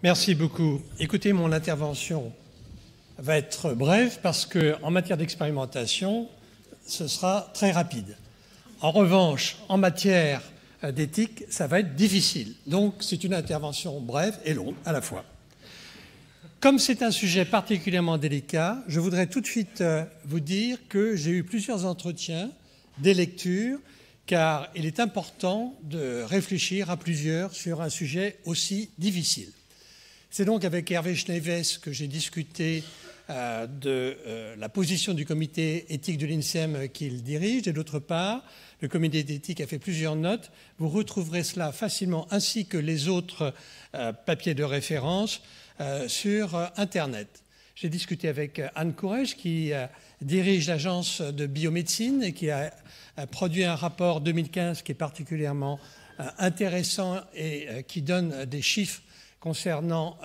Merci beaucoup. Écoutez, mon intervention va être brève parce qu'en matière d'expérimentation, ce sera très rapide. En revanche, en matière d'éthique, ça va être difficile. Donc, c'est une intervention brève et longue à la fois. Comme c'est un sujet particulièrement délicat, je voudrais tout de suite vous dire que j'ai eu plusieurs entretiens, des lectures, car il est important de réfléchir à plusieurs sur un sujet aussi difficile. C'est donc avec Hervé Schneeves que j'ai discuté de la position du comité éthique de l'INSERM qu'il dirige, et d'autre part, le comité d'éthique a fait plusieurs notes. Vous retrouverez cela facilement, ainsi que les autres papiers de référence sur Internet. J'ai discuté avec Anne Courrèges, qui dirige l'agence de biomédecine et qui a produit un rapport 2015 qui est particulièrement intéressant et qui donne des chiffres concernant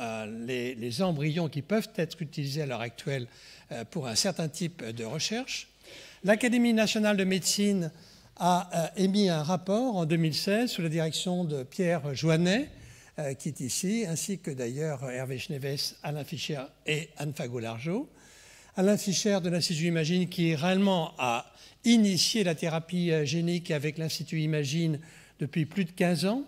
les embryons qui peuvent être utilisés à l'heure actuelle pour un certain type de recherche. L'Académie nationale de médecine a émis un rapport en 2016 sous la direction de Pierre Joannet, qui est ici, ainsi que d'ailleurs Hervé Schneeves, Alain Fischer et Anne Fagot-Largeau. Alain Fischer de l'Institut Imagine, qui réellement a initié la thérapie génique avec l'Institut Imagine depuis plus de 15 ans.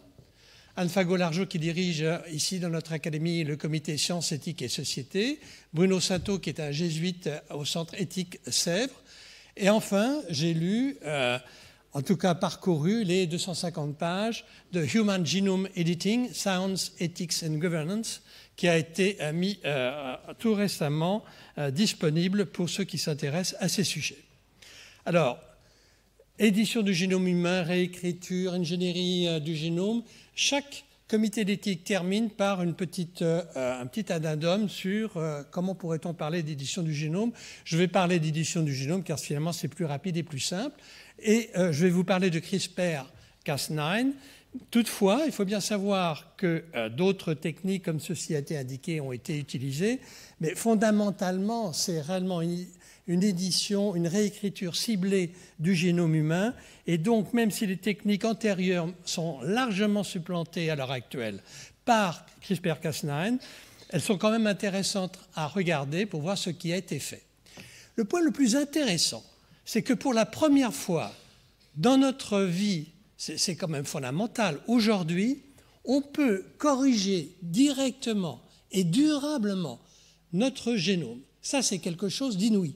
Anne Fagot-Largeau, qui dirige ici dans notre académie le comité Sciences, Éthique et Société. Bruno Sato, qui est un jésuite au centre éthique Sèvres. Et enfin, j'ai lu, en tout cas parcouru, les 250 pages de Human Genome Editing, Science, Ethics and Governance, qui a été mis tout récemment disponible pour ceux qui s'intéressent à ces sujets. Alors, édition du génome humain, réécriture, ingénierie du génome. Chaque comité d'éthique termine par un petit addendum sur comment pourrait-on parler d'édition du génome. Je vais parler d'édition du génome car finalement c'est plus rapide et plus simple. Et je vais vous parler de CRISPR-Cas9. Toutefois, il faut bien savoir que d'autres techniques comme ceci a été indiqué ont été utilisées, mais fondamentalement c'est réellement une édition, une réécriture ciblée du génome humain. Et donc, même si les techniques antérieures sont largement supplantées à l'heure actuelle par CRISPR-Cas9, elles sont quand même intéressantes à regarder pour voir ce qui a été fait. Le point le plus intéressant, c'est que pour la première fois dans notre vie, c'est quand même fondamental, aujourd'hui, on peut corriger directement et durablement notre génome. Ça, c'est quelque chose d'inouï.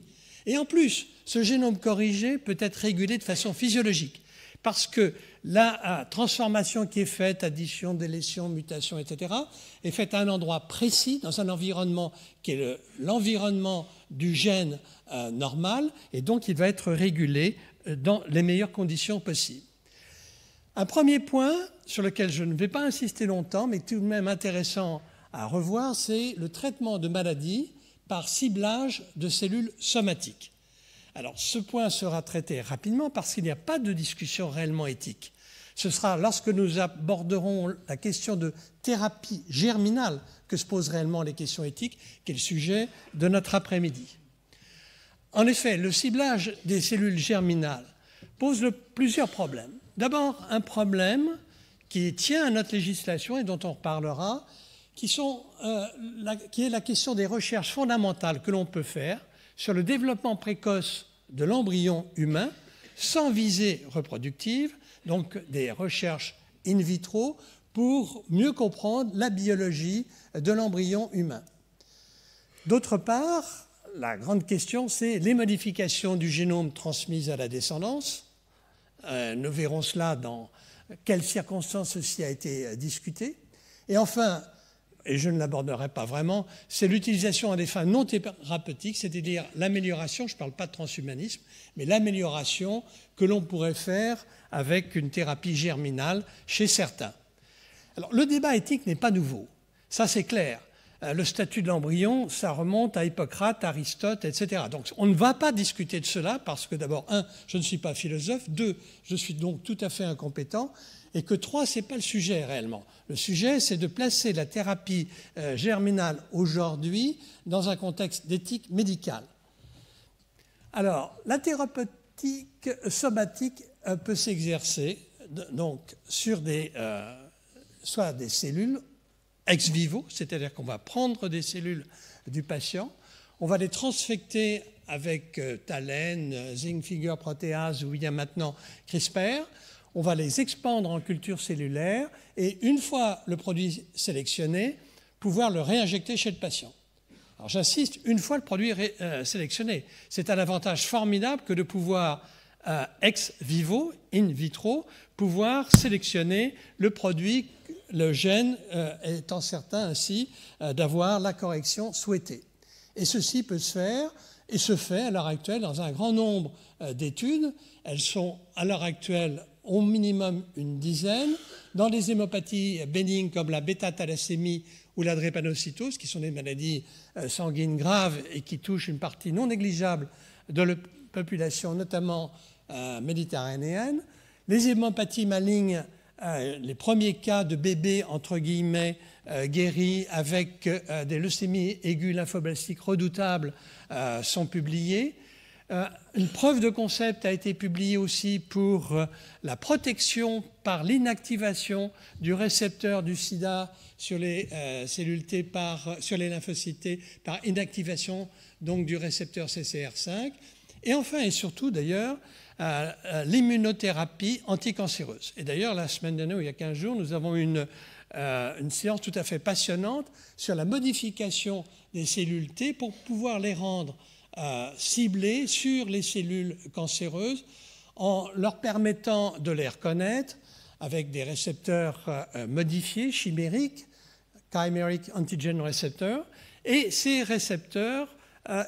Et en plus, ce génome corrigé peut être régulé de façon physiologique parce que la transformation qui est faite, addition, délétion, mutation, etc., est faite à un endroit précis, dans un environnement qui est l'environnement du gène normal, et donc il va être régulé dans les meilleures conditions possibles. Un premier point sur lequel je ne vais pas insister longtemps, mais tout de même intéressant à revoir, c'est le traitement de maladies par ciblage de cellules somatiques. Alors, ce point sera traité rapidement parce qu'il n'y a pas de discussion réellement éthique. Ce sera lorsque nous aborderons la question de thérapie germinale que se posent réellement les questions éthiques, qui est le sujet de notre après-midi. En effet, le ciblage des cellules germinales pose plusieurs problèmes. D'abord, un problème qui tient à notre législation et dont on reparlera, qui est la question des recherches fondamentales que l'on peut faire sur le développement précoce de l'embryon humain sans visée reproductive, donc des recherches in vitro pour mieux comprendre la biologie de l'embryon humain. D'autre part, la grande question, c'est les modifications du génome transmises à la descendance. Nous verrons cela dans quelles circonstances ceci a été discuté. Et enfin, et je ne l'aborderai pas vraiment, c'est l'utilisation à des fins non thérapeutiques, c'est-à-dire l'amélioration, je ne parle pas de transhumanisme, mais l'amélioration que l'on pourrait faire avec une thérapie germinale chez certains. Alors, le débat éthique n'est pas nouveau, ça c'est clair. Le statut de l'embryon, ça remonte à Hippocrate, Aristote, etc. Donc on ne va pas discuter de cela parce que d'abord, 1, je ne suis pas philosophe, 2, je suis donc tout à fait incompétent, et que 3, ce n'est pas le sujet réellement. Le sujet, c'est de placer la thérapie germinale aujourd'hui dans un contexte d'éthique médicale. Alors, la thérapeutique somatique peut s'exercer donc sur soit des cellules ex vivo, c'est-à-dire qu'on va prendre des cellules du patient, on va les transfecter avec TALEN, zinc finger protéase ou il y a maintenant CRISPR, on va les expandre en culture cellulaire et une fois le produit sélectionné, pouvoir le réinjecter chez le patient. Alors j'insiste, une fois le produit sélectionné, c'est un avantage formidable que de pouvoir ex vivo, in vitro, pouvoir sélectionner le produit, le gène étant certain ainsi d'avoir la correction souhaitée. Et ceci peut se faire et se fait à l'heure actuelle dans un grand nombre d'études. Elles sont à l'heure actuelle au minimum une dizaine, dans des hémopathies bénignes comme la bêta-thalassémie ou la drépanocytose, qui sont des maladies sanguines graves et qui touchent une partie non négligeable de la population, notamment méditerranéenne. Les hémopathies malignes, les premiers cas de bébés, entre guillemets, guéris avec des leucémies aiguës lymphoblastiques redoutables sont publiés. Une preuve de concept a été publiée aussi pour la protection par l'inactivation du récepteur du sida sur les cellules T sur les lymphocytes T par inactivation donc du récepteur CCR5. Et enfin et surtout d'ailleurs, l'immunothérapie anticancéreuse. Et d'ailleurs, la semaine dernière, il y a 15 jours, nous avons une séance tout à fait passionnante sur la modification des cellules T pour pouvoir les rendre ciblées sur les cellules cancéreuses en leur permettant de les reconnaître avec des récepteurs modifiés, chimériques, chimeric antigen receptor, et ces récepteurs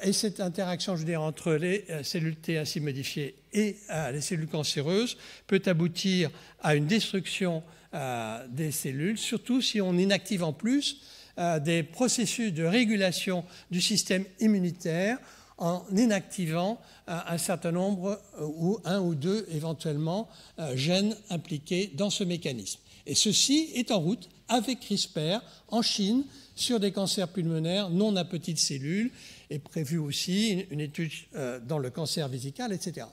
et cette interaction, je veux dire, entre les cellules T ainsi modifiées et les cellules cancéreuses peut aboutir à une destruction des cellules, surtout si on inactive en plus des processus de régulation du système immunitaire en inactivant un certain nombre, ou un ou deux éventuellement, gènes impliqués dans ce mécanisme. Et ceci est en route avec CRISPR en Chine sur des cancers pulmonaires non à petites cellules, et prévu aussi une étude dans le cancer vésical, etc.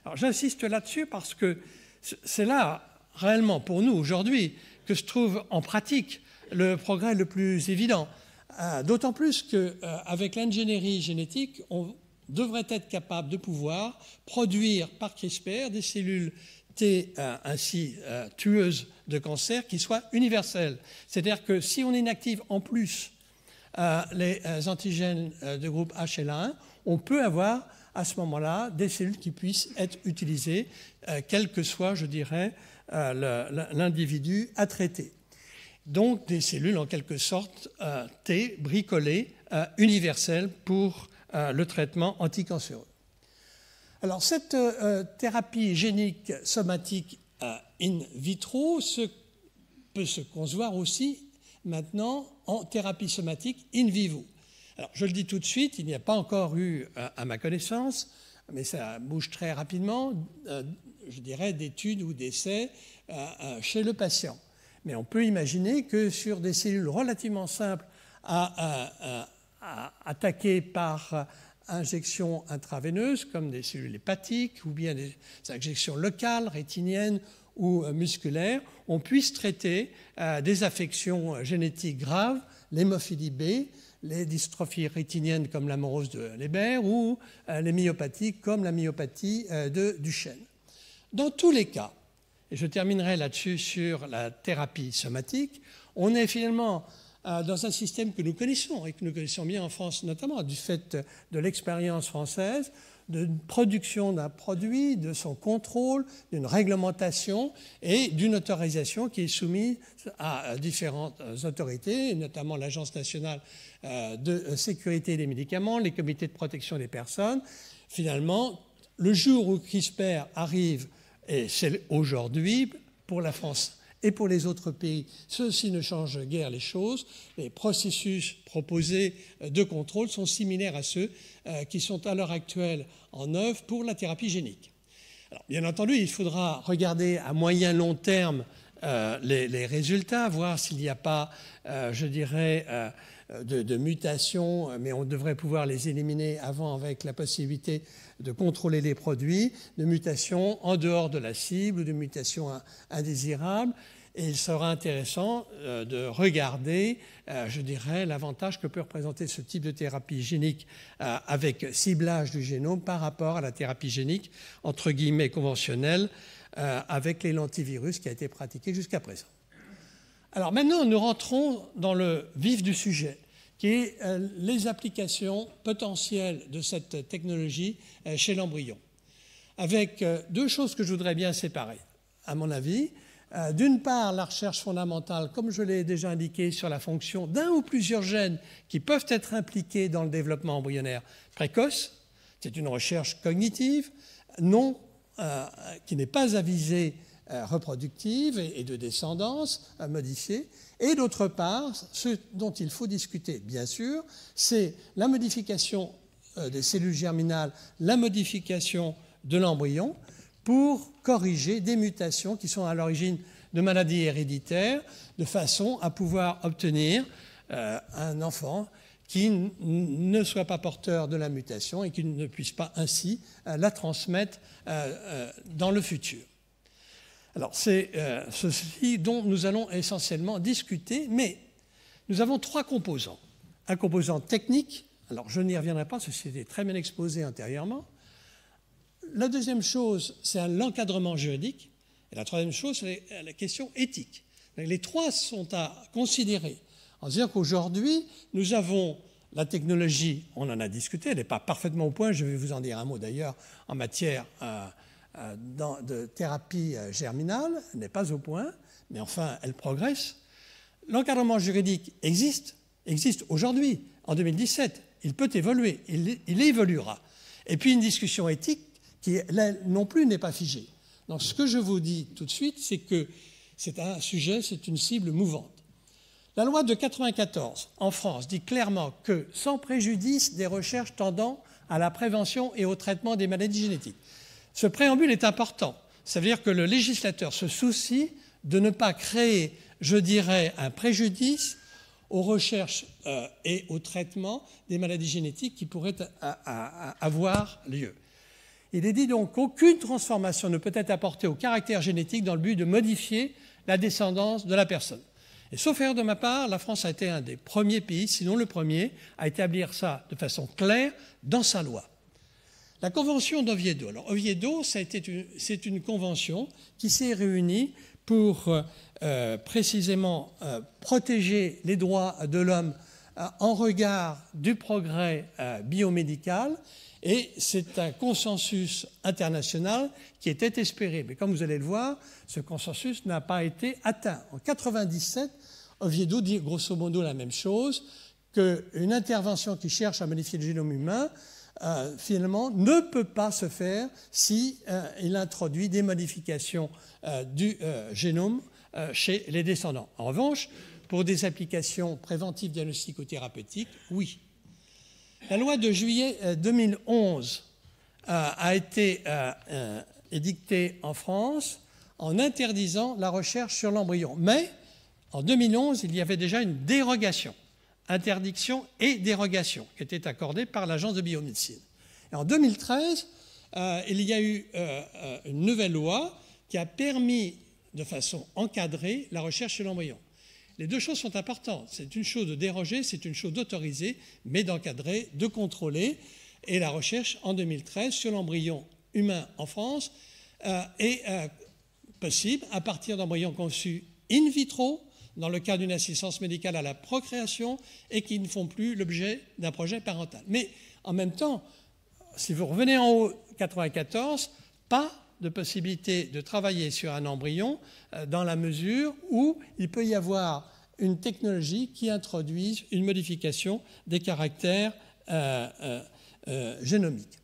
Alors j'insiste là-dessus parce que c'est là, réellement, pour nous, aujourd'hui, que se trouve en pratique le progrès le plus évident. D'autant plus qu'avec l'ingénierie génétique, on devrait être capable de pouvoir produire par CRISPR des cellules T ainsi tueuses de cancer qui soient universelles. C'est-à-dire que si on inactive en plus les antigènes de groupe HLA1, on peut avoir à ce moment-là des cellules qui puissent être utilisées, quel que soit, je dirais, l'individu à traiter. Donc des cellules en quelque sorte T bricolées, universelles pour le traitement anticancéreux. Alors cette thérapie génique somatique in vitro peut se concevoir aussi maintenant en thérapie somatique in vivo. Alors je le dis tout de suite, il n'y a pas encore eu, à ma connaissance, mais ça bouge très rapidement, je dirais d'études ou d'essais chez le patient. Mais on peut imaginer que sur des cellules relativement simples à attaquer par injection intraveineuse, comme des cellules hépatiques ou bien des injections locales, rétiniennes ou musculaires, on puisse traiter des affections génétiques graves, l'hémophilie B, les dystrophies rétiniennes comme l'amorose de Leber ou les myopathies comme la myopathie de Duchenne. Dans tous les cas, et je terminerai là-dessus sur la thérapie somatique, on est finalement dans un système que nous connaissons et que nous connaissons bien en France, notamment du fait de l'expérience française, de production d'un produit, de son contrôle, d'une réglementation et d'une autorisation qui est soumise à différentes autorités, notamment l'Agence nationale de sécurité des médicaments, les comités de protection des personnes. Finalement, le jour où CRISPR arrive, et c'est aujourd'hui pour la France et pour les autres pays, ceci ne change guère les choses. Les processus proposés de contrôle sont similaires à ceux qui sont à l'heure actuelle en œuvre pour la thérapie génique. Alors, bien entendu, il faudra regarder à moyen long terme les résultats, voir s'il n'y a pas, je dirais, de mutations, mais on devrait pouvoir les éliminer avant avec la possibilité de contrôler les produits, de mutations en dehors de la cible ou de mutations indésirables. Et il sera intéressant de regarder, je dirais, l'avantage que peut représenter ce type de thérapie génique avec ciblage du génome par rapport à la thérapie génique, entre guillemets, conventionnelle, avec les lentivirus qui a été pratiquée jusqu'à présent. Alors maintenant, nous rentrons dans le vif du sujet, qui est les applications potentielles de cette technologie chez l'embryon, avec deux choses que je voudrais bien séparer, à mon avis. D'une part, la recherche fondamentale, comme je l'ai déjà indiqué, sur la fonction d'un ou plusieurs gènes qui peuvent être impliqués dans le développement embryonnaire précoce. C'est une recherche cognitive, qui n'est pas à visée reproductive et de descendance modifiée. Et d'autre part, ce dont il faut discuter, bien sûr, c'est la modification des cellules germinales, la modification de l'embryon, pour corriger des mutations qui sont à l'origine de maladies héréditaires, de façon à pouvoir obtenir un enfant qui ne soit pas porteur de la mutation et qui ne puisse pas ainsi la transmettre dans le futur. Alors c'est ceci dont nous allons essentiellement discuter, mais nous avons trois composants. Un composant technique, alors je n'y reviendrai pas, ceci était très bien exposé antérieurement. La deuxième chose, c'est l'encadrement juridique. Et la troisième chose, c'est la question éthique. Les trois sont à considérer. En disant qu'aujourd'hui, nous avons la technologie, on en a discuté, elle n'est pas parfaitement au point, je vais vous en dire un mot d'ailleurs, en matière de thérapie germinale, elle n'est pas au point, mais enfin, elle progresse. L'encadrement juridique existe aujourd'hui, en 2017. Il peut évoluer, il évoluera. Et puis une discussion éthique qui, là, non plus, n'est pas figée. Donc, ce que je vous dis tout de suite, c'est que c'est un sujet, c'est une cible mouvante. La loi de 1994, en France, dit clairement que, sans préjudice des recherches tendant à la prévention et au traitement des maladies génétiques. Ce préambule est important. Ça veut dire que le législateur se soucie de ne pas créer, je dirais, un préjudice aux recherches et au traitement des maladies génétiques qui pourraient avoir lieu. Il est dit donc qu'aucune transformation ne peut être apportée au caractère génétique dans le but de modifier la descendance de la personne. Et sauf erreur de ma part, la France a été un des premiers pays, sinon le premier, à établir ça de façon claire dans sa loi. La convention d'Oviedo. Alors Oviedo, c'est une convention qui s'est réunie pour précisément protéger les droits de l'homme en regard du progrès biomédical. Et c'est un consensus international qui était espéré. Mais comme vous allez le voir, ce consensus n'a pas été atteint. En 1997, Oviedo dit grosso modo la même chose, qu'une intervention qui cherche à modifier le génome humain, finalement, ne peut pas se faire si il introduit des modifications du génome chez les descendants. En revanche, pour des applications préventives diagnostico-thérapeutiques, oui. La loi de juillet 2011 a été édictée en France en interdisant la recherche sur l'embryon. Mais en 2011, il y avait déjà une dérogation, interdiction et dérogation, qui était accordée par l'Agence de biomédecine. Et en 2013, il y a eu une nouvelle loi qui a permis de façon encadrée la recherche sur l'embryon. Les deux choses sont importantes. C'est une chose de déroger, c'est une chose d'autoriser, mais d'encadrer, de contrôler. Et la recherche en 2013 sur l'embryon humain en France est possible à partir d'embryons conçus in vitro, dans le cas d'une assistance médicale à la procréation, et qui ne font plus l'objet d'un projet parental. Mais en même temps, si vous revenez en haut, 1994, pas de possibilité de travailler sur un embryon dans la mesure où il peut y avoir une technologie qui introduise une modification des caractères génomiques.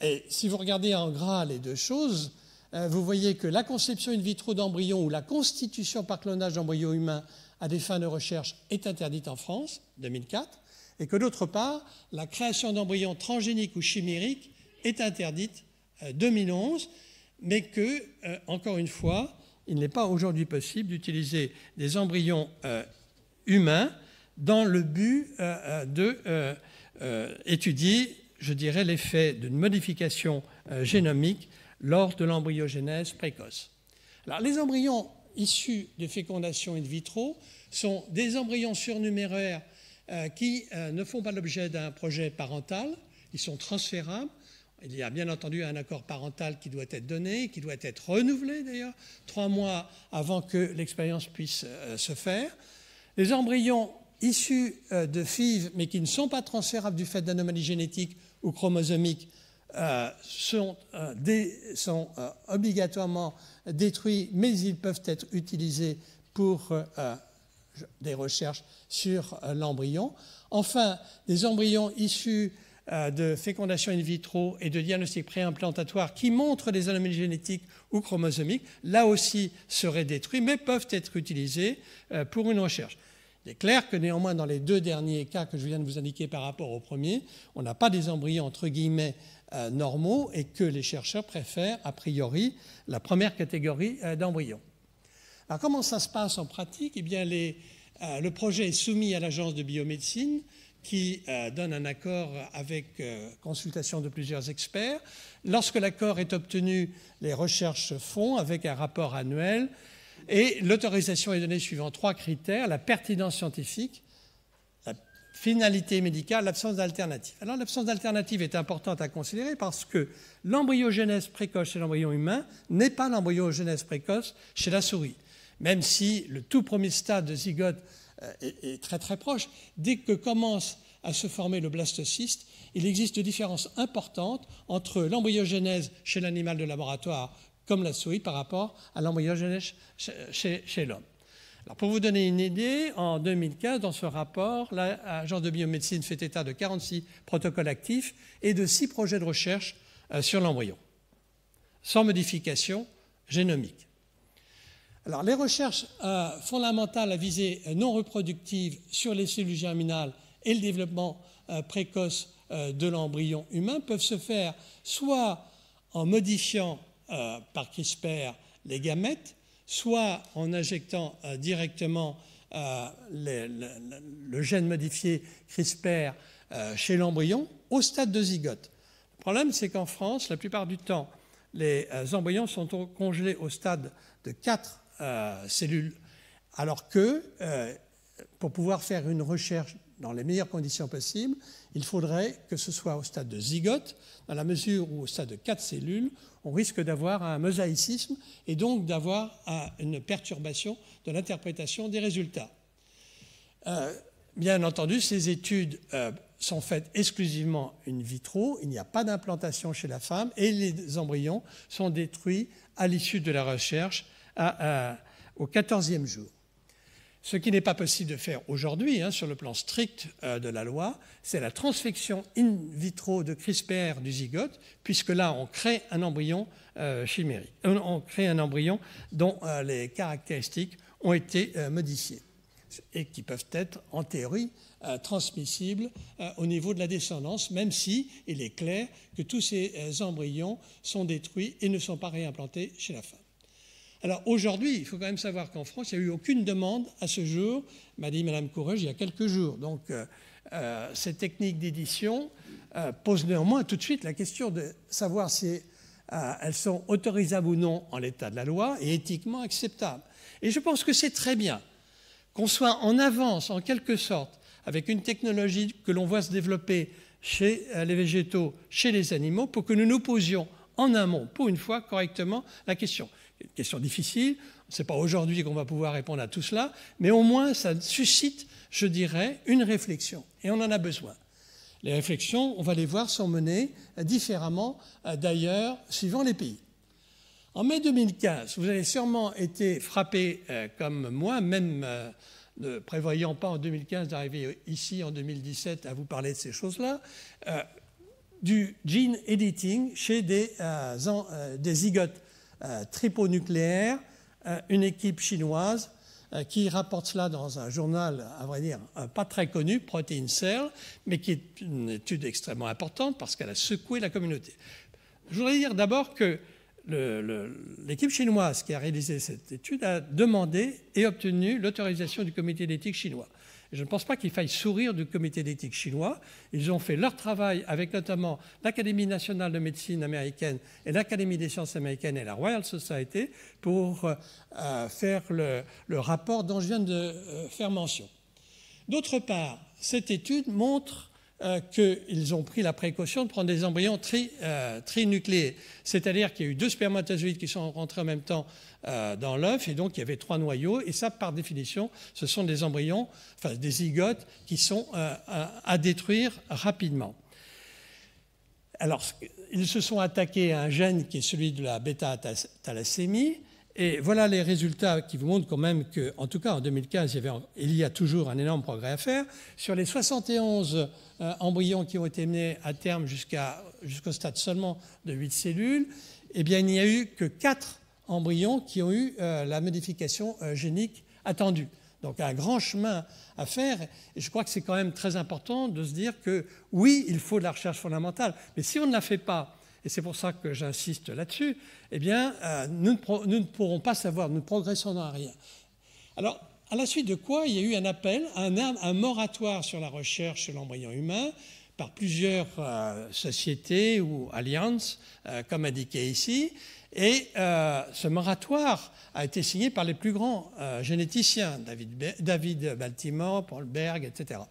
Et si vous regardez en gras les deux choses, vous voyez que la conception in vitro d'embryons ou la constitution par clonage d'embryons humains à des fins de recherche est interdite en France, 2004, et que d'autre part, la création d'embryons transgéniques ou chimériques est interdite 2011, mais que, encore une fois, il n'est pas aujourd'hui possible d'utiliser des embryons humains dans le but d'étudier, je dirais, l'effet d'une modification génomique lors de l'embryogénèse précoce. Alors, les embryons issus de fécondation in vitro sont des embryons surnuméraires qui ne font pas l'objet d'un projet parental, ils sont transférables. Il y a bien entendu un accord parental qui doit être donné, qui doit être renouvelé d'ailleurs, 3 mois avant que l'expérience puisse se faire. Les embryons issus de FIV, mais qui ne sont pas transférables du fait d'anomalies génétiques ou chromosomiques, sont obligatoirement détruits, mais ils peuvent être utilisés pour des recherches sur l'embryon. Enfin, des embryons issus de fécondation in vitro et de diagnostic préimplantatoire qui montrent des anomalies génétiques ou chromosomiques, là aussi seraient détruits, mais peuvent être utilisés pour une recherche. Il est clair que néanmoins, dans les 2 derniers cas que je viens de vous indiquer par rapport au premier, on n'a pas des embryons entre guillemets normaux et que les chercheurs préfèrent a priori la première catégorie d'embryons. Alors comment ça se passe en pratique? Eh bien, le projet est soumis à l'Agence de biomédecine qui donne un accord avec consultation de plusieurs experts. Lorsque l'accord est obtenu, les recherches se font avec un rapport annuel et l'autorisation est donnée suivant 3 critères: la pertinence scientifique, la finalité médicale, l'absence d'alternative. Alors l'absence d'alternative est importante à considérer parce que l'embryogenèse précoce chez l'embryon humain n'est pas l'embryogenèse précoce chez la souris. Même si le tout premier stade de zygote est très très proche, dès que commence à se former le blastocyste, il existe des différences importantes entre l'embryogenèse chez l'animal de laboratoire comme la souris par rapport à l'embryogenèse chez l'homme. Alors pour vous donner une idée, en 2015, dans ce rapport, l'Agence de biomédecine fait état de 46 protocoles actifs et de 6 projets de recherche sur l'embryon, sans modification génomique. Alors, les recherches fondamentales à visée non reproductive sur les cellules germinales et le développement précoce de l'embryon humain peuvent se faire soit en modifiant par CRISPR les gamètes, soit en injectant directement le gène modifié CRISPR chez l'embryon au stade de zygote. Le problème, c'est qu'en France, la plupart du temps, les embryons sont congelés au stade de 4 cellules, alors que pour pouvoir faire une recherche dans les meilleures conditions possibles, il faudrait que ce soit au stade de zygote, dans la mesure où au stade de 4 cellules, on risque d'avoir un mosaïcisme et donc d'avoir une perturbation de l'interprétation des résultats. Bien entendu, ces études sont faites exclusivement in vitro, il n'y a pas d'implantation chez la femme et les embryons sont détruits à l'issue de la recherche au 14e jour. Ce qui n'est pas possible de faire aujourd'hui, sur le plan strict de la loi, c'est la transfection in vitro de CRISPR du zygote, puisque là, on crée un embryon chimérique. On crée un embryon dont les caractéristiques ont été modifiées et qui peuvent être, en théorie, transmissibles au niveau de la descendance, même si il est clair que tous ces embryons sont détruits et ne sont pas réimplantés chez la femme. Alors aujourd'hui, il faut quand même savoir qu'en France, il n'y a eu aucune demande à ce jour, m'a dit Mme Courrèges il y a quelques jours. Donc ces techniques d'édition posent néanmoins tout de suite la question de savoir si elles sont autorisables ou non en l'état de la loi et éthiquement acceptables. Et je pense que c'est très bien qu'on soit en avance, en quelque sorte, avec une technologie que l'on voit se développer chez les végétaux, chez les animaux, pour que nous nous posions en amont, pour une fois, correctement, la question. Une question difficile, ce n'est pas aujourd'hui qu'on va pouvoir répondre à tout cela, mais au moins ça suscite, je dirais, une réflexion, et on en a besoin. Les réflexions, on va les voir, sont menées différemment d'ailleurs, suivant les pays. En mai 2015, vous avez sûrement été frappé comme moi, même ne prévoyant pas en 2015 d'arriver ici en 2017 à vous parler de ces choses-là, du gene editing chez des zygotes triponucléaires, une équipe chinoise qui rapporte cela dans un journal, à vrai dire, pas très connu, Protein Cell, mais qui est une étude extrêmement importante parce qu'elle a secoué la communauté. Je voudrais dire d'abord que l'équipe chinoise qui a réalisé cette étude a demandé et obtenu l'autorisation du comité d'éthique chinois. Et je ne pense pas qu'il faille sourire du comité d'éthique chinois. Ils ont fait leur travail avec notamment l'Académie nationale de médecine américaine et l'Académie des sciences américaines et la Royal Society pour faire le rapport dont je viens de faire mention. D'autre part, cette étude montre qu'ils ont pris la précaution de prendre des embryons trinucléés, c'est-à-dire qu'il y a eu 2 spermatozoïdes qui sont rentrés en même temps dans l'œuf, et donc il y avait 3 noyaux, et ça, par définition, ce sont des embryons, enfin des zygotes, qui sont à détruire rapidement. Alors, ils se sont attaqués à un gène qui est celui de la bêta-thalassémie, et voilà les résultats qui vous montrent quand même qu'en tout cas en 2015, il y a toujours un énorme progrès à faire. Sur les 71 embryons qui ont été menés à terme jusqu'au stade seulement de 8 cellules, eh bien, il n'y a eu que 4 embryons qui ont eu la modification génique attendue. Donc un grand chemin à faire, et je crois que c'est quand même très important de se dire que oui, il faut de la recherche fondamentale, mais si on ne la fait pas, et c'est pour ça que j'insiste là-dessus, eh bien, nous ne pourrons pas savoir, nous ne progressons dans rien. Alors, à la suite de quoi, il y a eu un appel à un moratoire sur la recherche sur l'embryon humain par plusieurs sociétés ou alliances, comme indiqué ici, et ce moratoire a été signé par les plus grands généticiens, David Baltimore, Paul Berg, etc.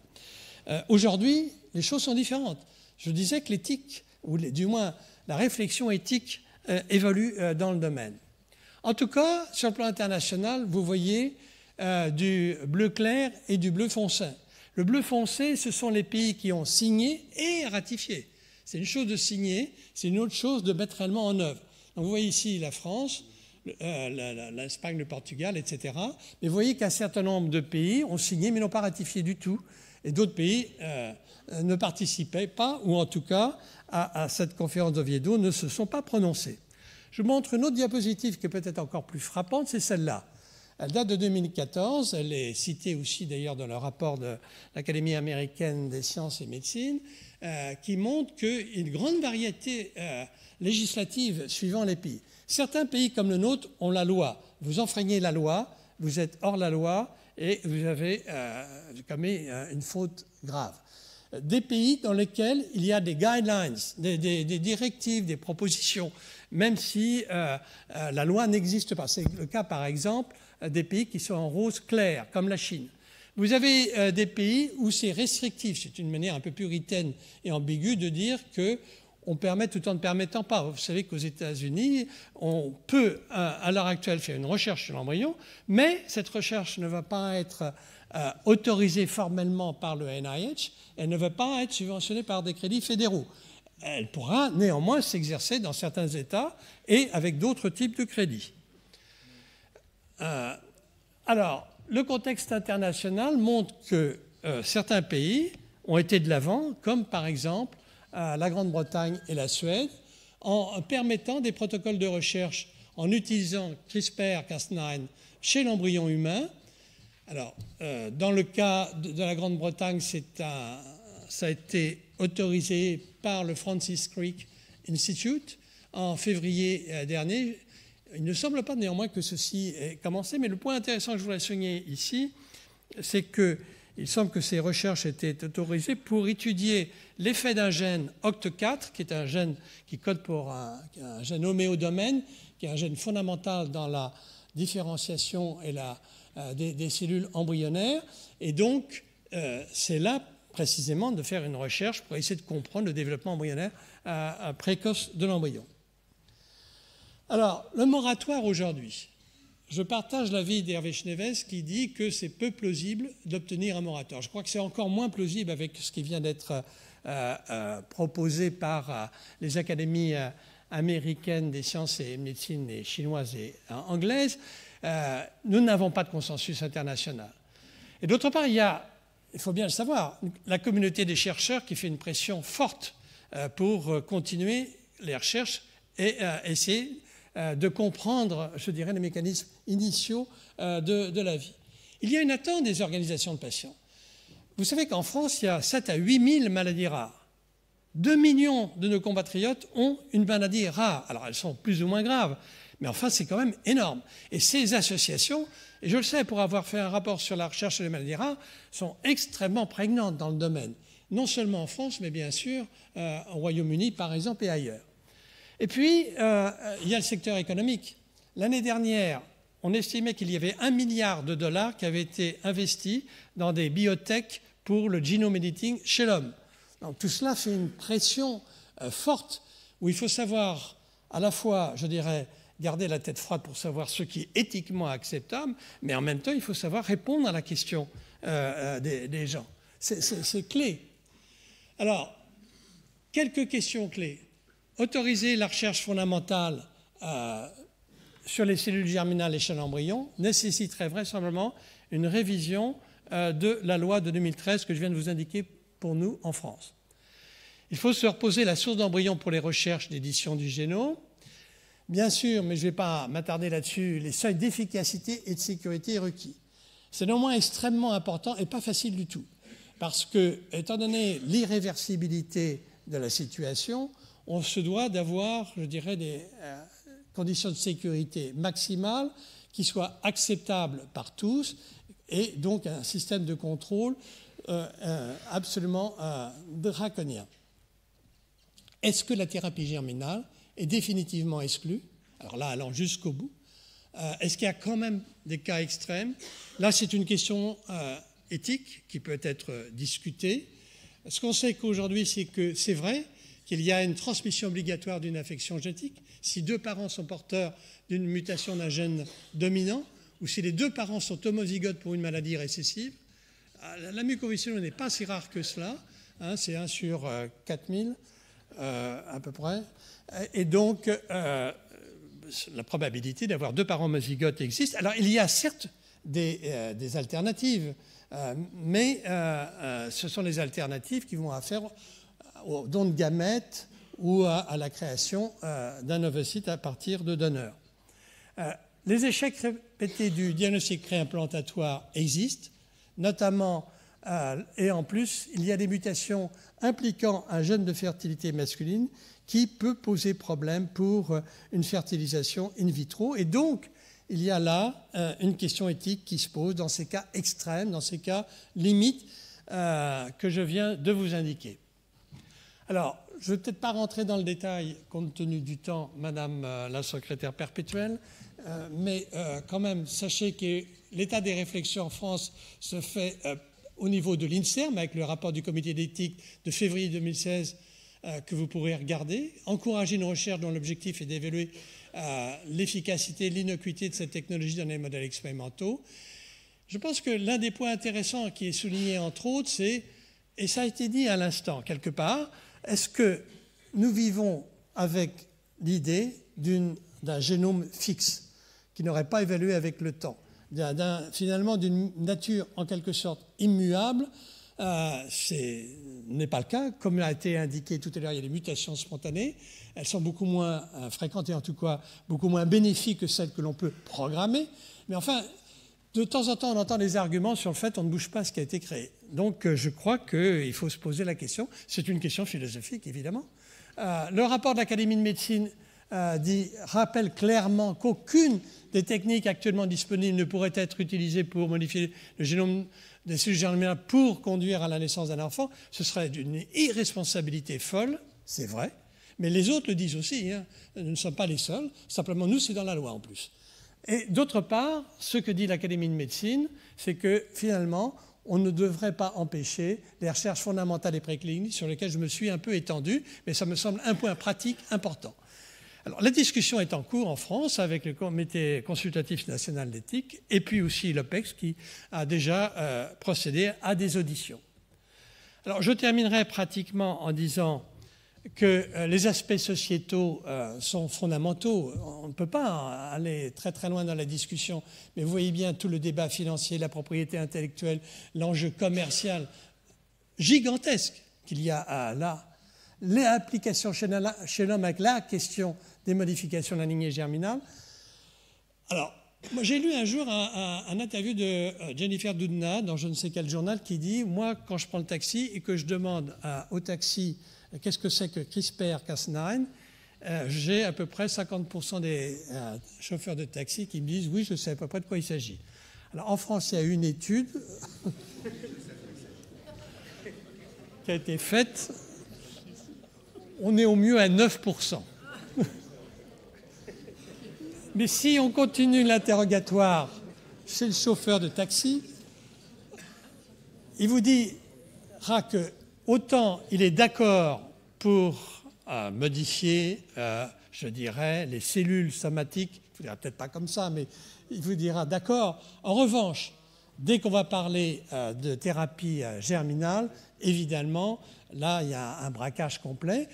Aujourd'hui, les choses sont différentes. Je disais que l'éthique, ou du moins la réflexion éthique, évolue dans le domaine. En tout cas, sur le plan international, vous voyez du bleu clair et du bleu foncé. Le bleu foncé, ce sont les pays qui ont signé et ratifié. C'est une chose de signer, c'est une autre chose de mettre réellement en œuvre. Donc vous voyez ici la France, l'Espagne, le Portugal, etc. Mais vous voyez qu'un certain nombre de pays ont signé mais n'ont pas ratifié du tout. Et d'autres pays ne participaient pas, ou en tout cas, à cette conférence d'Oviedo, ne se sont pas prononcés. Je montre une autre diapositive qui est peut-être encore plus frappante, c'est celle-là. Elle date de 2014, elle est citée aussi d'ailleurs dans le rapport de l'Académie américaine des sciences et médecine, qui montre qu'il y a une grande variété législative suivant les pays. Certains pays comme le nôtre ont la loi. Vous enfreignez la loi, vous êtes hors la loi et vous avez commis une faute grave. Des pays dans lesquels il y a des guidelines, des directives, des propositions, même si la loi n'existe pas. C'est le cas, par exemple, des pays qui sont en rose clair, comme la Chine. Vous avez des pays où c'est restrictif. C'est une manière un peu puritaine et ambiguë de dire qu'on permet tout en ne permettant pas. Vous savez qu'aux États-Unis, on peut, à l'heure actuelle, faire une recherche sur l'embryon, mais cette recherche ne va pas être autorisée formellement par le NIH, elle ne va pas être subventionnée par des crédits fédéraux. Elle pourra néanmoins s'exercer dans certains États et avec d'autres types de crédits. Alors, le contexte international montre que certains pays ont été de l'avant, comme par exemple la Grande-Bretagne et la Suède, en permettant des protocoles de recherche en utilisant CRISPR-Cas9 chez l'embryon humain. Alors, dans le cas de la Grande-Bretagne, ça a été autorisé par le Francis Crick Institute en février dernier. Il ne semble pas néanmoins que ceci ait commencé, mais le point intéressant que je voulais souligner ici, c'est qu'il semble que ces recherches étaient autorisées pour étudier l'effet d'un gène OCT4, qui est un gène qui code pour un gène homéodomène, qui est un gène fondamental dans la différenciation et des cellules embryonnaires. Et donc, c'est là précisément de faire une recherche pour essayer de comprendre le développement embryonnaire précoce de l'embryon. Alors, le moratoire aujourd'hui. Je partage l'avis d'Hervé Schneewes qui dit que c'est peu plausible d'obtenir un moratoire. Je crois que c'est encore moins plausible avec ce qui vient d'être proposé par les académies américaines des sciences et médecine et chinoises et anglaises. Nous n'avons pas de consensus international. Et d'autre part, il faut bien le savoir, la communauté des chercheurs qui fait une pression forte pour continuer les recherches et essayer de comprendre, je dirais, les mécanismes initiaux de la vie. Il y a une attente des organisations de patients. Vous savez qu'en France, il y a 7 à 8 000 maladies rares. 2 millions de nos compatriotes ont une maladie rare. Alors, elles sont plus ou moins graves, Mais enfin, c'est quand même énorme. Et ces associations, et je le sais pour avoir fait un rapport sur la recherche sur les maladies rares, sont extrêmement prégnantes dans le domaine. Non seulement en France, mais bien sûr au Royaume-Uni, par exemple, et ailleurs. Et puis, il y a le secteur économique. L'année dernière, on estimait qu'il y avait 1 milliard de dollars qui avaient été investis dans des biotech pour le genome editing chez l'homme. Donc tout cela fait une pression forte où il faut savoir à la fois, je dirais, garder la tête froide pour savoir ce qui est éthiquement acceptable, mais en même temps, il faut savoir répondre à la question des gens. C'est clé. Alors, quelques questions clés. Autoriser la recherche fondamentale sur les cellules germinales et chez l'embryon nécessiterait vraisemblablement une révision de la loi de 2013 que je viens de vous indiquer pour nous en France. Il faut se reposer la source d'embryon pour les recherches d'édition du génome. Bien sûr, mais je ne vais pas m'attarder là-dessus, les seuils d'efficacité et de sécurité requis. C'est néanmoins extrêmement important et pas facile du tout. Parce que, étant donné l'irréversibilité de la situation, on se doit d'avoir, je dirais, des conditions de sécurité maximales qui soient acceptables par tous et donc un système de contrôle absolument draconien. Est-ce que la thérapie germinale est définitivement exclue? Alors là, allant jusqu'au bout. Est-ce qu'il y a quand même des cas extrêmes? Là, c'est une question éthique qui peut être discutée. Ce qu'on sait qu'aujourd'hui, c'est que c'est vrai qu'il y a une transmission obligatoire d'une affection génétique si 2 parents sont porteurs d'une mutation d'un gène dominant ou si les 2 parents sont homozygotes pour une maladie récessive. La mucoviscidose n'est pas si rare que cela, hein, c'est 1 sur 4000 à peu près. Et donc, la probabilité d'avoir 2 parents homozygotes existe. Alors, il y a certes des alternatives, mais ce sont les alternatives qui vont affaire au don de gamètes ou à la création d'un ovocyte à partir de donneurs. Les échecs répétés du diagnostic préimplantatoire existent, notamment, et en plus, il y a des mutations impliquant un gène de fertilité masculine qui peut poser problème pour une fertilisation in vitro. Et donc, il y a là une question éthique qui se pose dans ces cas extrêmes, dans ces cas limites que je viens de vous indiquer. Alors, je ne vais peut-être pas rentrer dans le détail, compte tenu du temps, Madame la secrétaire perpétuelle, mais quand même, sachez que l'état des réflexions en France se fait au niveau de l'INSERM, avec le rapport du comité d'éthique de février 2016 que vous pourrez regarder. Encourager une recherche dont l'objectif est d'évaluer l'efficacité, l'innocuité de cette technologie dans les modèles expérimentaux. Je pense que l'un des points intéressants qui est souligné, entre autres, c'est, et ça a été dit à l'instant, quelque part, est-ce que nous vivons avec l'idée d'un génome fixe qui n'aurait pas évolué avec le temps, finalement d'une nature en quelque sorte immuable? Ce n'est pas le cas. Comme a été indiqué tout à l'heure, il y a des mutations spontanées. Elles sont beaucoup moins fréquentes et en tout cas beaucoup moins bénéfiques que celles que l'on peut programmer. Mais enfin, de temps en temps, on entend des arguments sur le fait qu'on ne bouge pas ce qui a été créé. Donc, je crois qu'il faut se poser la question. C'est une question philosophique, évidemment. Le rapport de l'Académie de médecine rappelle clairement qu'aucune des techniques actuellement disponibles ne pourrait être utilisée pour modifier le génome des cellules germinales pour conduire à la naissance d'un enfant. Ce serait d'une irresponsabilité folle, c'est vrai, mais les autres le disent aussi, hein. Nous ne sommes pas les seuls, simplement nous, c'est dans la loi en plus. Et d'autre part, ce que dit l'Académie de médecine, c'est que finalement, on ne devrait pas empêcher les recherches fondamentales et précliniques sur lesquelles je me suis un peu étendu, mais ça me semble un point pratique important. Alors, la discussion est en cours en France avec le Comité consultatif national d'éthique et puis aussi l'OPEX qui a déjà procédé à des auditions. Alors, je terminerai pratiquement en disant que les aspects sociétaux sont fondamentaux. On ne peut pas aller très très loin dans la discussion, mais vous voyez bien tout le débat financier, la propriété intellectuelle, l'enjeu commercial gigantesque qu'il y a là. Les applications chez l'homme avec la question des modifications de la lignée germinale. Alors, moi j'ai lu un jour un interview de Jennifer Doudna dans je ne sais quel journal qui dit « Moi, quand je prends le taxi et que je demande au taxi qu'est-ce que c'est que CRISPR-Cas9, j'ai à peu près 50% des chauffeurs de taxi qui me disent « oui, je sais à peu près de quoi il s'agit ». Alors en France, il y a une étude qui a été faite, on est au mieux à 9%. Mais si on continue l'interrogatoire chez le chauffeur de taxi, il vous dira que autant il est d'accord pour modifier, je dirais, les cellules somatiques, il ne vous dira peut-être pas comme ça, mais il vous dira d'accord. En revanche, dès qu'on va parler de thérapie germinale, évidemment, là, il y a un braquage complet.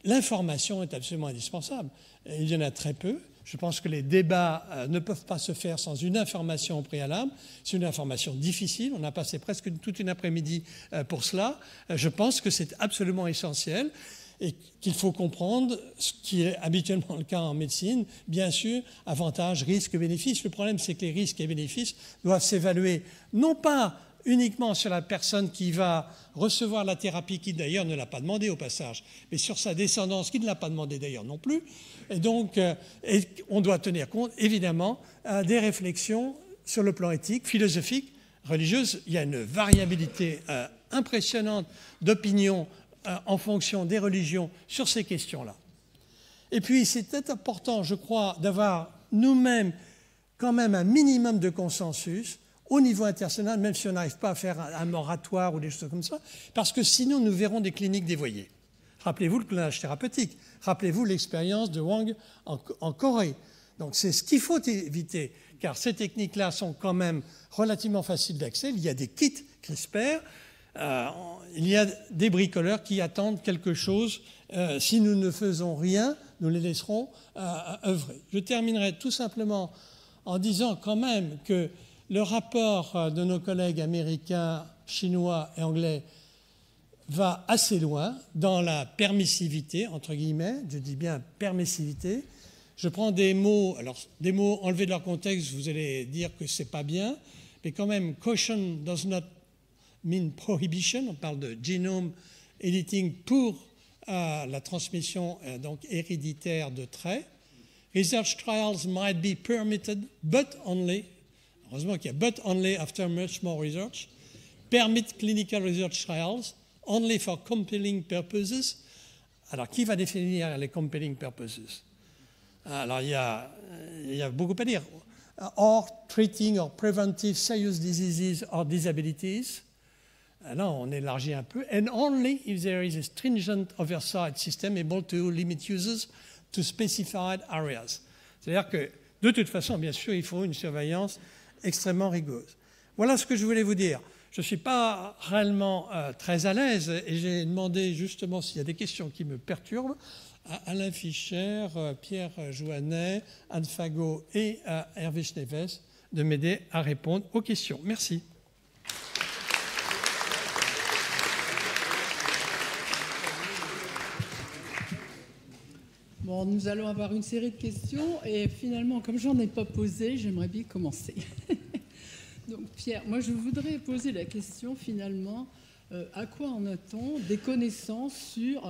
L'information est absolument indispensable. Il y en a très peu. Je pense que les débats ne peuvent pas se faire sans une information au préalable. C'est une information difficile. On a passé presque toute une après-midi pour cela. Je pense que c'est absolument essentiel et qu'il faut comprendre ce qui est habituellement le cas en médecine. Bien sûr, avantages, risques, bénéfices. Le problème, c'est que les risques et bénéfices doivent s'évaluer non pas uniquement sur la personne qui va recevoir la thérapie, qui d'ailleurs ne l'a pas demandé au passage, mais sur sa descendance, qui ne l'a pas demandé d'ailleurs non plus. Et donc, on doit tenir compte, évidemment, des réflexions sur le plan éthique, philosophique, religieuse. Il y a une variabilité impressionnante d'opinions en fonction des religions sur ces questions-là. Et puis, c'est important, je crois, d'avoir nous-mêmes quand même un minimum de consensus au niveau international, même si on n'arrive pas à faire un moratoire ou des choses comme ça, parce que sinon nous verrons des cliniques dévoyées. Rappelez-vous le clonage thérapeutique, rappelez-vous l'expérience de Wang en Corée. Donc c'est ce qu'il faut éviter, car ces techniques-là sont quand même relativement faciles d'accès. Il y a des kits CRISPR, il y a des bricoleurs qui attendent quelque chose. Si nous ne faisons rien, nous les laisserons œuvrer. Je terminerai tout simplement en disant quand même que le rapport de nos collègues américains, chinois et anglais va assez loin dans la permissivité, entre guillemets, je dis bien permissivité. Je prends des mots, alors des mots enlevés de leur contexte, vous allez dire que c'est pas bien, mais quand même, caution does not mean prohibition. On parle de genome editing pour la transmission donc héréditaire de traits. Research trials might be permitted, but only. Heureusement qu'il y a but only after much more research. Permit clinical research trials only for compelling purposes. Alors, qui va définir les compelling purposes? Alors, il y a beaucoup à dire. Or treating or preventive serious diseases or disabilities. Là, on élargit un peu. And only if there is a stringent oversight system able to limit users to specified areas. C'est-à-dire que, de toute façon, bien sûr, il faut une surveillance extrêmement rigoureuse. Voilà ce que je voulais vous dire. Je ne suis pas réellement très à l'aise et j'ai demandé justement s'il y a des questions qui me perturbent à Alain Fischer, Pierre Jouannet, Anne Fagot et à Hervé Schneves de m'aider à répondre aux questions. Merci. Bon, nous allons avoir une série de questions et finalement, comme j'en ai pas posé, j'aimerais bien commencer. Donc Pierre, moi je voudrais poser la question finalement, à quoi en a-t-on des connaissances sur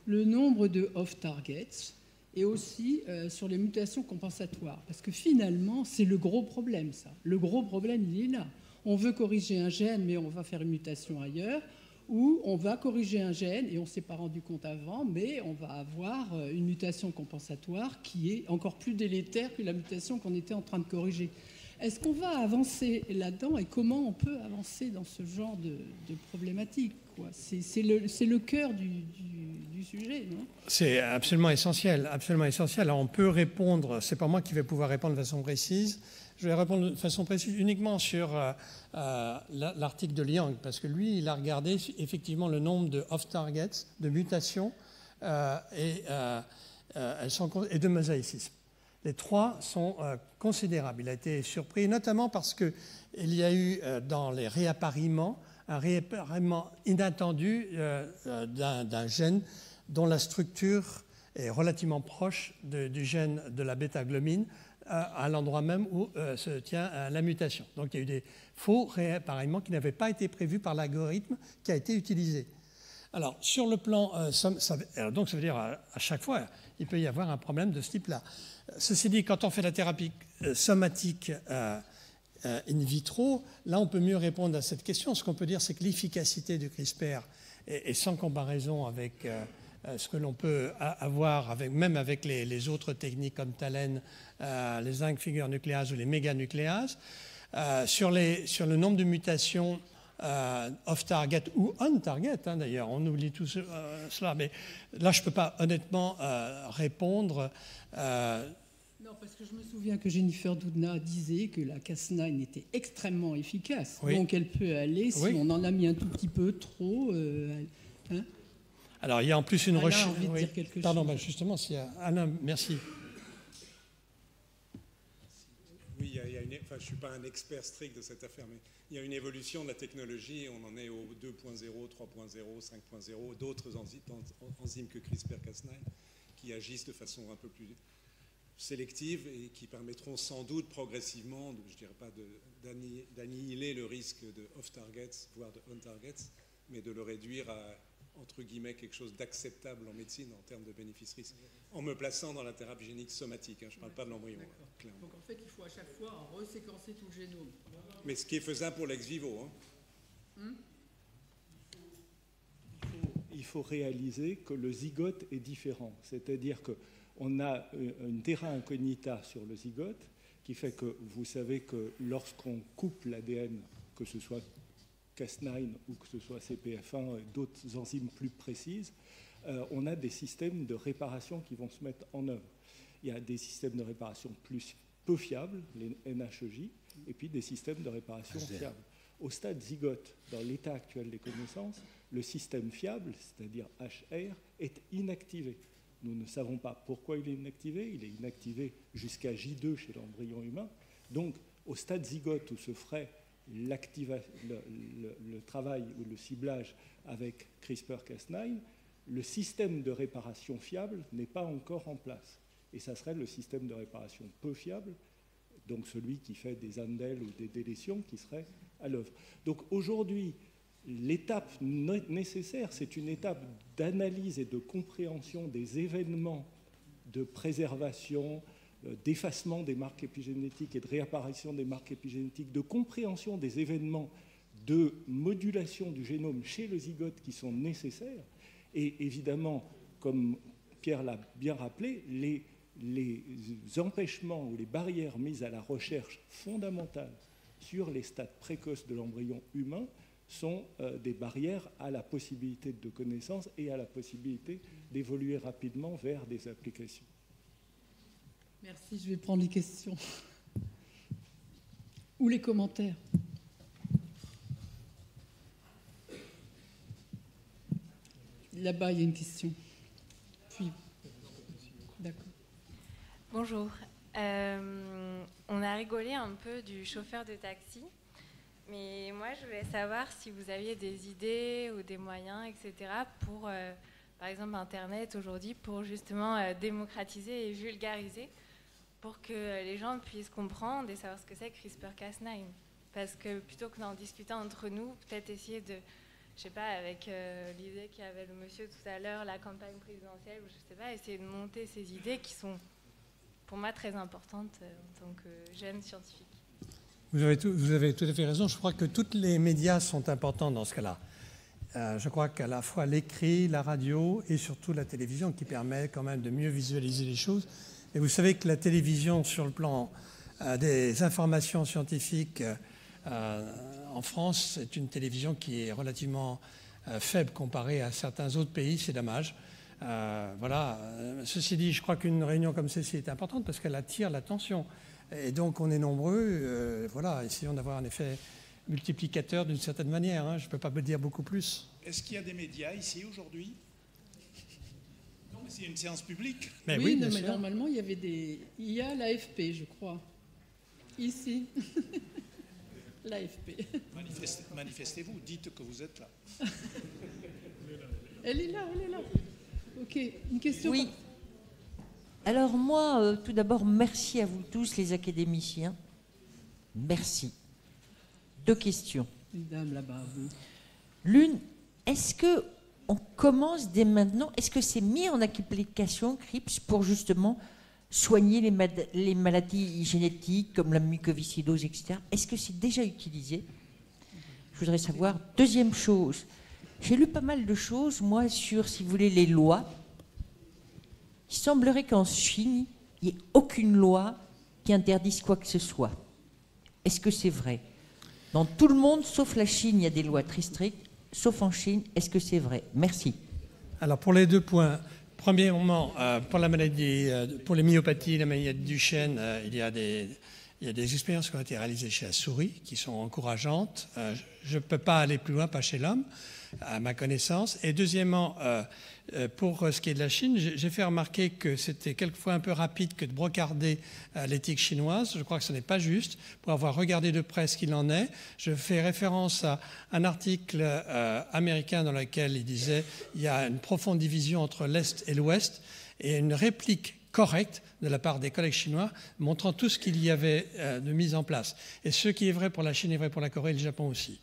le nombre de off-targets et aussi sur les mutations compensatoires? Parce que finalement, c'est le gros problème, ça. Le gros problème, il est là. On veut corriger un gène, mais on va faire une mutation ailleurs. Ou on va corriger un gène, et on ne s'est pas rendu compte avant, mais on va avoir une mutation compensatoire qui est encore plus délétère que la mutation qu'on était en train de corriger. Est-ce qu'on va avancer là-dedans et comment on peut avancer dans ce genre de problématique, quoi? C'est le cœur du sujet, non? C'est absolument essentiel, absolument essentiel. Alors on peut répondre, c'est pas moi qui vais pouvoir répondre de façon précise. Je vais répondre de façon précise uniquement sur l'article de Liang, parce que lui, il a regardé effectivement le nombre de off-targets, de mutations et de mosaïcisme. Les trois sont considérables. Il a été surpris, notamment parce qu'il y a eu dans les réappariements un réappariement inattendu d'un gène dont la structure est relativement proche du gène de la bêta-globine, à l'endroit même où se tient la mutation. Donc il y a eu des faux réappariements qui n'avaient pas été prévus par l'algorithme qui a été utilisé. Alors, sur le plan, donc ça veut dire à chaque fois, il peut y avoir un problème de ce type-là. Ceci dit, quand on fait la thérapie somatique in vitro, là, on peut mieux répondre à cette question. Ce qu'on peut dire, c'est que l'efficacité du CRISPR est sans comparaison avec ce que l'on peut avoir, même avec les autres techniques comme TALEN, les zinc finger nucléases ou les méganucléases. Sur le nombre de mutations off-target ou on-target, d'ailleurs, on oublie tout cela, mais là, je ne peux pas honnêtement répondre. Non, parce que je me souviens que Jennifer Doudna disait que la Cas9 était extrêmement efficace. Oui. Donc elle peut aller, si on en a mis un tout petit peu trop. Alors il y a en plus une recherche. Alain a envie de dire quelque Pardon, chose. Justement, Alain, merci. Oui, je ne suis pas un expert strict de cette affaire, mais il y a une évolution de la technologie. On en est au 2.0, 3.0, 5.0, d'autres enzymes que CRISPR-Cas9 qui agissent de façon un peu plus sélective et qui permettront sans doute progressivement, je ne dirais pas d'annihiler le risque de off-targets, voire de on-targets, mais de le réduire à, entre guillemets, quelque chose d'acceptable en médecine en termes de bénéfices-risques, en me plaçant dans la thérapie génique somatique. Je ne parle pas de l'embryon. Donc en fait, il faut à chaque fois reséquencer tout le génome. Mais ce qui est faisable pour l'ex vivo. Il faut réaliser que le zygote est différent. C'est-à-dire qu'on a une terra incognita sur le zygote qui fait que vous savez que lorsqu'on coupe l'ADN, que ce soit Cas9 ou que ce soit CPF1 et d'autres enzymes plus précises, on a des systèmes de réparation qui vont se mettre en œuvre. Il y a des systèmes de réparation peu fiables, les NHEJ, et puis des systèmes de réparation fiables. Au stade zygote, dans l'état actuel des connaissances, le système fiable, c'est-à-dire HR, est inactivé. Nous ne savons pas pourquoi il est inactivé. Il est inactivé jusqu'à J2 chez l'embryon humain. Donc, au stade zygote où se ferait le travail ou le ciblage avec CRISPR-Cas9, le système de réparation fiable n'est pas encore en place. Et ça serait le système de réparation peu fiable, donc celui qui fait des indels ou des délétions, qui serait à l'œuvre. Donc aujourd'hui, l'étape nécessaire, c'est une étape d'analyse et de compréhension des événements de préservation, d'effacement des marques épigénétiques et de réapparition des marques épigénétiques, de compréhension des événements de modulation du génome chez le zygote qui sont nécessaires. Et évidemment, comme Pierre l'a bien rappelé, les empêchements ou les barrières mises à la recherche fondamentale sur les stades précoces de l'embryon humain sont des barrières à la possibilité de connaissance et à la possibilité d'évoluer rapidement vers des applications. Merci, je vais prendre les questions. Ou les commentaires. Là-bas, il y a une question. Puis, d'accord. Bonjour. On a rigolé un peu du chauffeur de taxi, mais moi, je voulais savoir si vous aviez des idées ou des moyens, etc., pour, par exemple, Internet aujourd'hui, pour justement démocratiser et vulgariser, pour que les gens puissent comprendre et savoir ce que c'est CRISPR-Cas9. Parce que plutôt que d'en discuter entre nous, peut-être essayer de, je sais pas, avec l'idée qu'il y avait le monsieur tout à l'heure, la campagne présidentielle, ou je sais pas, essayer de monter ces idées qui sont, pour moi, très importantes en tant que jeune scientifique. Vous avez tout à fait raison. Je crois que tous les médias sont importants dans ce cas-là. Je crois qu'à la fois l'écrit, la radio et surtout la télévision qui permet quand même de mieux visualiser les choses. Et vous savez que la télévision, sur le plan des informations scientifiques en France, c'est une télévision qui est relativement faible comparée à certains autres pays. C'est dommage. Voilà. Ceci dit, je crois qu'une réunion comme celle-ci est importante parce qu'elle attire l'attention. Et donc, on est nombreux. Voilà, essayons d'avoir un effet multiplicateur d'une certaine manière. Je ne peux pas me dire beaucoup plus. Est-ce qu'il y a des médias ici aujourd'hui? Non, mais c'est une séance publique. Mais oui, mais normalement, il y avait des... Il y a l'AFP, je crois. Ici. L'AFP. Manifestez-vous, dites que vous êtes là. Elle est là. Ok, une question. Oui. Alors moi, tout d'abord, merci à vous tous, les académiciens. Merci. 2 questions. Une dame là-bas, vous. L'une, est-ce que on commence dès maintenant. Est-ce que c'est mis en application, CRIPS, pour justement soigner les maladies génétiques comme la mucoviscidose, etc. Est-ce que c'est déjà utilisé? Je voudrais savoir. Deuxième chose, j'ai lu pas mal de choses, moi, sur, si vous voulez, les lois. Il semblerait qu'en Chine, il n'y ait aucune loi qui interdise quoi que ce soit. Est-ce que c'est vrai? Dans tout le monde, sauf la Chine, il y a des lois très strictes. Sauf en Chine, est-ce que c'est vrai? Merci. Alors, pour les 2 points, premièrement, pour la maladie, pour les myopathies, la maladie de Duchenne, il y a des expériences qui ont été réalisées chez la souris qui sont encourageantes. Je ne peux pas aller plus loin, pas chez l'homme, à ma connaissance. Et deuxièmement, pour ce qui est de la Chine, j'ai fait remarquer que c'était quelquefois un peu rapide que de brocarder l'éthique chinoise. Je crois que ce n'est pas juste. Pour avoir regardé de près ce qu'il en est, je fais référence à un article américain dans lequel il disait qu'il y a une profonde division entre l'Est et l'Ouest et une réplique correcte de la part des collègues chinois montrant tout ce qu'il y avait de mis en place. Et ce qui est vrai pour la Chine est vrai pour la Corée et le Japon aussi.